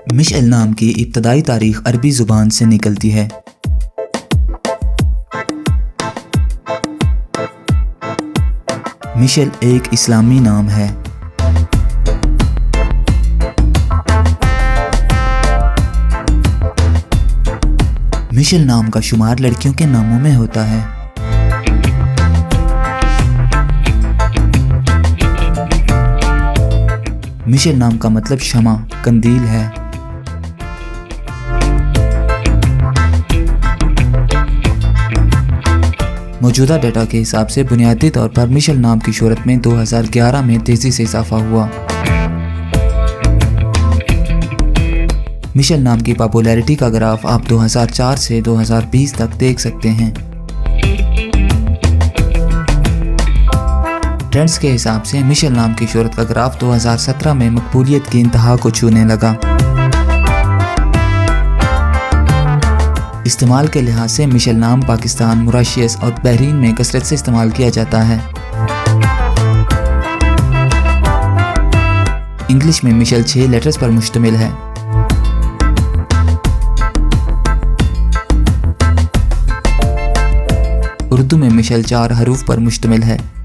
Michel नाम की इब्तदाई तारीख अरबी ज़ुबान से निकलती है। मिशेल एक इस्लामी नाम है। मिशेल नाम का शुमार लड़कियों के नामों में होता है। मिशेल नाम का मतलब शमा, कंदील है। मौजूदा डेटा के हिसाब से बुनियादी तौर पर मिशेल नाम की शोहरत में 2011 में तेजी से इजाफा हुआ। मिशेल नाम की पॉपुलैरिटी का ग्राफ आप 2004 से 2020 तक देख सकते हैं। ट्रेंड्स के हिसाब से मिशेल नाम की शोहरत का ग्राफ 2017 में मकबूलियत की इंतहा को छूने लगा। इस्तेमाल के लिहाज से मिशेल नाम पाकिस्तान, मॉरिशस और बहरीन में कसरत से इस्तेमाल किया जाता है। इंग्लिश में मिशेल 6 लेटर्स पर मुश्तमिल है। उर्दू में मिशेल 4 हरूफ पर मुश्तमिल है।